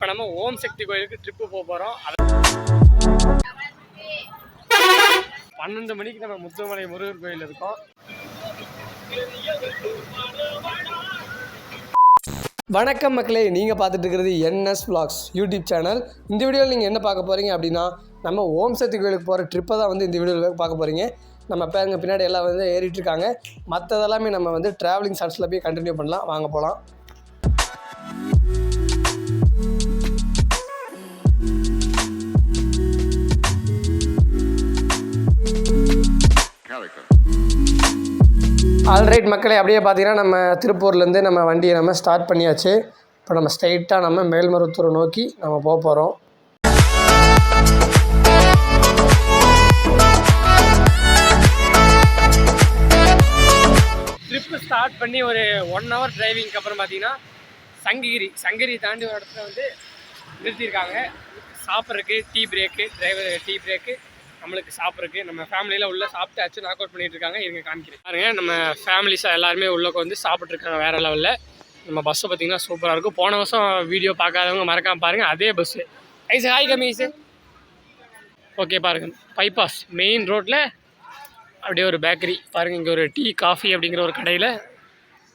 இப்போ நம்ம ஓம் சக்தி கோயிலுக்கு ட்ரிப்பு போகிறோம். 12 மணிக்கு நம்ம முத்துமலை முருகர் கோயில் இருக்கோம். வணக்கம் மக்களே, நீங்கள் பார்த்துட்டு இருக்கிறது NS Vlogs யூடியூப் சேனல். இந்த வீடியோவில் நீங்கள் என்ன பார்க்க போகிறீங்க அப்படின்னா, நம்ம ஓம் சக்தி கோயிலுக்கு போகிற ட்ரிப்பை தான் வந்து இந்த வீடியோவில் பார்க்க போகிறீங்க. நம்ம பேருங்க பின்னாடி எல்லாம் வந்து ஏறிட்டுருக்காங்க. மற்றதெல்லாமே நம்ம வந்து ட்ராவலிங் ஷார்ட்ஸில் போய் கண்டினியூ பண்ணலாம். வாங்க போகலாம். ஆல்ரைட் மக்களே, அப்படியே பார்த்தீங்கன்னா நம்ம திருப்பூர்லேருந்து நம்ம வண்டியை நம்ம ஸ்டார்ட் பண்ணியாச்சு. இப்போ நம்ம ஸ்ட்ரைட்டாக நம்ம மேல்மருவத்தூரை நோக்கி நம்ம போக போகிறோம். ட்ரிப்பு ஸ்டார்ட் பண்ணி ஒரு 1 ஹவர் டிரைவிங்க்கு அப்புறம் பார்த்தீங்கன்னா சங்ககிரி தாண்டி ஒரு இடத்துல வந்து நிறுத்தியிருக்காங்க. சாப்பிட்றதுக்கு tea break, driver tea break, நம்மளுக்கு சாப்பிட்றதுக்கு. நம்ம ஃபேமிலியில் உள்ளே சாப்பிட்டாச்சு, நாக் அவுட் பண்ணிட்டு இருக்காங்க. இருங்க காமிக்கிறேன் பாருங்க. நம்ம ஃபேமிலிஸாக எல்லாருமே உள்ளே வந்து சாப்பிட்ருக்காங்க வேறு லெவலில். நம்ம பஸ்ஸை பார்த்திங்கன்னா சூப்பராக இருக்கும். போன வருஷம் வீடியோ பார்க்காதவங்க மறக்காமல் பாருங்கள். அதே பஸ்ஸு ஐசு ஹாய் கமீஸு. ஓகே பாருங்கள், பைபாஸ் மெயின் ரோட்டில் அப்படியே ஒரு பேக்கரி பாருங்கள். இங்கே ஒரு டீ காஃபி அப்படிங்கிற ஒரு கடையில்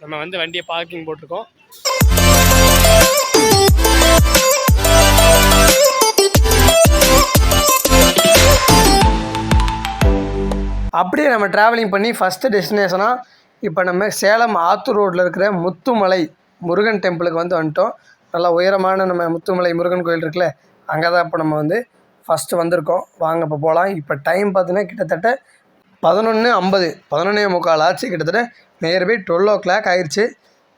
நம்ம வந்து வண்டியை பார்க்கிங் போட்டிருக்கோம். அப்படியே நம்ம ட்ராவலிங் பண்ணி ஃபஸ்ட்டு டெஸ்டினேஷனாக இப்போ நம்ம சேலம் ஆத்தூர் ரோட்டில் இருக்கிற முத்துமலை முருகன் டெம்பிளுக்கு வந்து வந்துட்டோம். நல்லா உயரமான நம்ம முத்துமலை முருகன் கோயில் இருக்குல்ல, அங்கே தான் இப்போ நம்ம வந்து ஃபஸ்ட்டு வந்திருக்கோம். வாங்க இப்போ போகலாம். இப்போ டைம் பார்த்தீங்கன்னா கிட்டத்தட்ட 11:50 11:45 ஆச்சு. கிட்டத்தட்ட நியர்பை 12 o'clock ஆயிடுச்சு.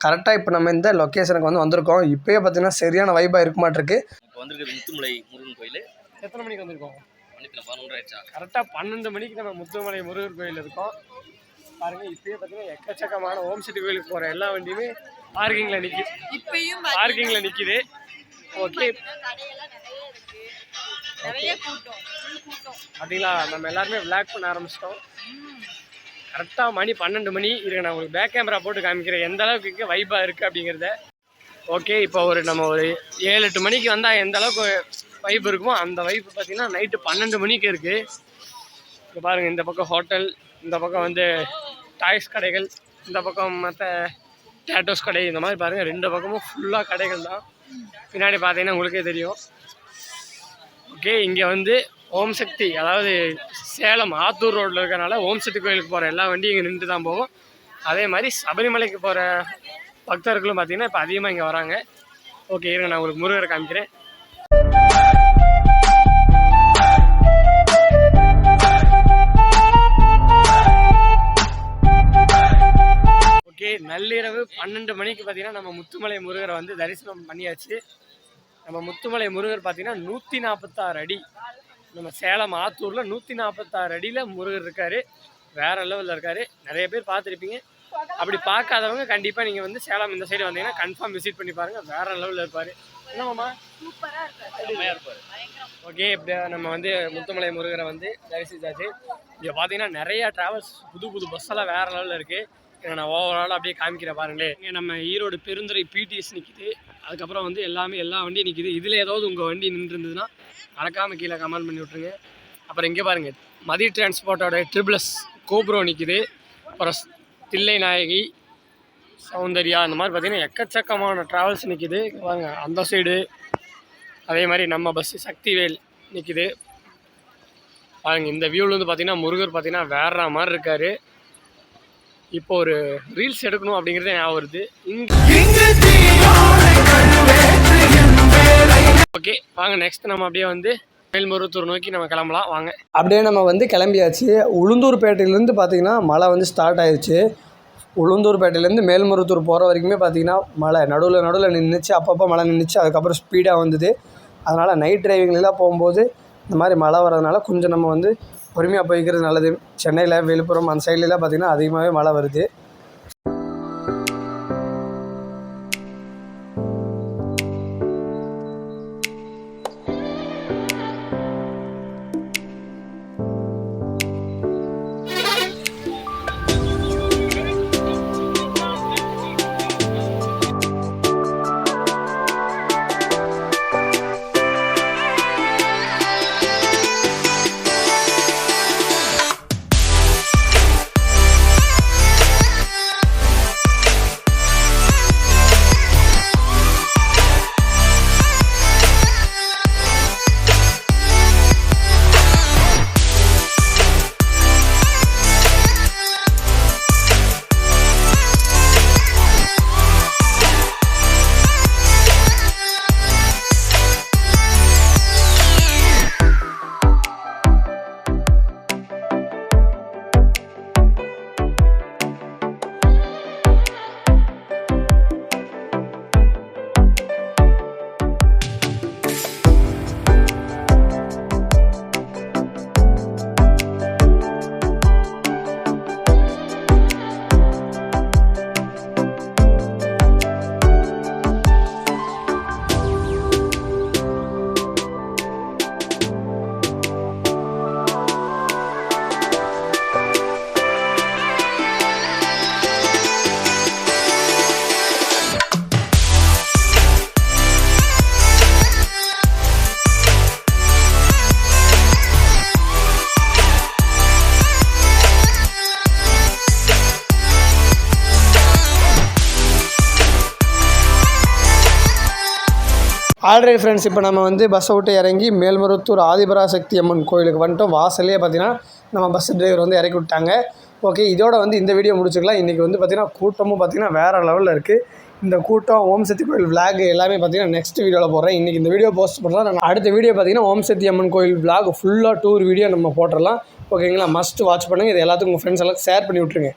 கரெக்டாக இப்போ நம்ம இந்த லொக்கேஷனுக்கு வந்து வந்திருக்கோம். இப்போயே பார்த்தீங்கன்னா சரியான வைப்பாக இருக்க மாட்டிருக்கு. இப்போ வந்துருக்குது முத்துமலை முருகன் கோயில். எத்தனை மணிக்கு வந்திருக்கோம்? 11 ஆயிடுச்சா? கரெக்டாக 12 மணிக்கு நம்ம முத்துமலை முருகர் கோயில் இருக்கோம். பாருங்கள், இப்போயே பார்த்தீங்கன்னா எக்கச்சக்கமான ஓம் சக்தி கோயிலுக்கு போகிற எல்லா வண்டியுமே பார்க்கிங்கில் நிற்கிது. இப்பயும் பார்க்கிங்கில் நிற்கிது. ஓகே பார்த்தீங்களா, நம்ம எல்லாருமே விளாக் பண்ண ஆரம்பிச்சிட்டோம். கரெக்டாக மணி 12 மணி இருக்கு. நான் உங்களுக்கு பேக் கேமரா போட்டு காமிக்கிறேன் எந்த அளவுக்கு வைப்பாக இருக்குது அப்படிங்கிறத. ஓகே, இப்போ நம்ம ஒரு 7-8 மணிக்கு வந்தால் எந்த அளவுக்கு வைப் இருக்குமோ அந்த வைப்பு பார்த்தீங்கன்னா நைட்டு 12 மணிக்கு இருக்குது. இப்போ பாருங்கள், இந்த பக்கம் ஹோட்டல், இந்த பக்கம் வந்து டாய்ஸ் கடைகள், இந்த பக்கம் மற்ற டேட்டோஸ் கடை, இந்த மாதிரி பாருங்கள் 2 பக்கமும் ஃபுல்லாக கடைகள் தான். பின்னாடி பார்த்தீங்கன்னா உங்களுக்கே தெரியும். ஓகே, இங்கே வந்து ஓம் சக்தி, அதாவது சேலம் ஆத்தூர் ரோட்டில் இருக்கிறனால ஓம் சக்தி கோயிலுக்கு போகிற எல்லா வண்டியும் இங்கே நின்று தான் போகும். அதே மாதிரி சபரிமலைக்கு போகிற பக்தர்களும் பார்த்திங்கன்னா இப்போ அதிகமாக இங்கே வராங்க. ஓகே, இருங்க நான் உங்களுக்கு முருகரை காமிக்கிறேன். ஓகே, நள்ளிரவு 12 மணிக்கு பார்த்திங்கன்னா நம்ம முத்துமலை முருகரை வந்து தரிசனம் பண்ணியாச்சு. நம்ம முத்துமலை முருகர் பார்த்திங்கன்னா 146 அடி. நம்ம சேலம் ஆத்தூரில் 146 அடியில் முருகர் இருக்கார். வேறு லெவலில் இருக்கார். நிறைய பேர் பார்த்துருப்பீங்க. அப்படி பார்க்காதவங்க கண்டிப்பாக நீங்கள் வந்து சேலம் இந்த சைடு வந்தீங்கன்னா கன்ஃபார்ம் விசிட் பண்ணி பாருங்கள். வேறு லெவலில் இருப்பார். என்னமாம்மா சூப்பராக இருப்பார். ஓகே, இப்படி நம்ம வந்து முத்துமலை முருகரை வந்து தரிசித்தாச்சு. இங்கே பார்த்தீங்கன்னா நிறையா ட்ராவல்ஸ், புது பஸ்ஸெல்லாம் வேறு லெவலில் இருக்குது. நான் ஓவரால் அப்படியே காமிக்கிறேன் பாருங்களேன். இங்கே நம்ம ஈரோடு பெருந்துறை PTS நிற்கிது. அதுக்கப்புறம் வந்து எல்லா வண்டியும் நிற்கிது. இதில் ஏதாவது உங்கள் வண்டி நின்றுருந்ததுன்னா மறக்காமல் கீழே கமெண்ட் பண்ணி விட்ருங்க. அப்புறம் இங்கே பாருங்கள், மதி டிரான்ஸ்போர்ட்டோட ட்ரிபிள்ஸ் கோப்ரோ நிற்கிது. அப்புறம் தில்லை நாயகி, சௌந்தர்யா, இந்த மாதிரி பார்த்திங்கன்னா எக்கச்சக்கமான ட்ராவல்ஸ் நிற்கிது. பாருங்கள் அந்த சைடு. அதே மாதிரி நம்ம பஸ்ஸு சக்திவேல் நிற்கிது. பாருங்கள், இந்த வியூவில் வந்து பார்த்திங்கன்னா முருகர் பார்த்திங்கன்னா வேற மாதிரி இருக்கார். இப்போ ஒரு ரீல்ஸ் எடுக்கணும் அப்படிங்கிறதே ஞாபகம் வருது. ஓகே வாங்க, நெக்ஸ்ட் நம்ம அப்படியே வந்து மேல்மருவத்தூர் நோக்கி நம்ம கிளம்பலாம். வாங்க, அப்படியே நம்ம வந்து கிளம்பியாச்சு. உளுந்தூர்பேட்டையிலேருந்து பார்த்திங்கன்னா மழை வந்து ஸ்டார்ட் ஆயிடுச்சு. உளுந்தூர்பேட்டையிலேருந்து மேல்மருவத்தூர் போகிற வரைக்குமே பார்த்திங்கன்னா மழை நடுவில் நின்றுச்சு. அப்பப்போ மழை நின்றுச்சு. அதுக்கப்புறம் ஸ்பீடாக வந்தது. அதனால் நைட் டிரைவிங்லாம் போகும்போது இந்த மாதிரி மழை வர்றதுனால கொஞ்சம் நம்ம வந்து பொறுமையாக போய்க்கிறது நல்லது. சென்னையில், விழுப்புரம் அந்த சைட்லலாம் பார்த்திங்கன்னா அதிகமாகவே மழை வருது. ஆல்ரெடி ஃப்ரெண்ட்ஸ், இப்போ நம்ம வந்து பஸ்ஸை விட்டு இறங்கி மேல்மருவத்தூர் ஆதிபராசக்தி அம்மன் கோயிலுக்கு வந்துட்டோம். வாசல்லே பார்த்தீங்கன்னா நம்ம பஸ் டிரைவர் வந்து இறக்கி விட்டாங்க. ஓகே, இதோட வந்து இந்த வீடியோ முடிச்சுக்கலாம். இன்றைக்கி வந்து பார்த்திங்கன்னா கூட்டமும் பார்த்திங்கன்னா வேறு லெவலில் இருக்குது. இந்த கூட்டம் ஓம் சக்தி கோயில் விளாக் எல்லாமே பார்த்திங்கன்னா நெக்ஸ்ட் வீடியோவில் போடுறேன். இன்றைக்கி இந்த வீடியோ போஸ்ட் பண்ணலாம். நான் அடுத்த வீடியோ பார்த்திங்கன்னா ஓம் சக்தி அம்மன் கோயில் விளாக் ஃபுல்லாக டூர் வீடியோ நம்ம போட்டுடலாம். ஓகேங்களா, மஸ்ட் வாட்ச் பண்ணுங்கள். இது எல்லாத்துக்கும் உங்கள் ஃப்ரெண்ட்ஸ் எல்லாம் ஷேர் பண்ணி விட்ருங்க.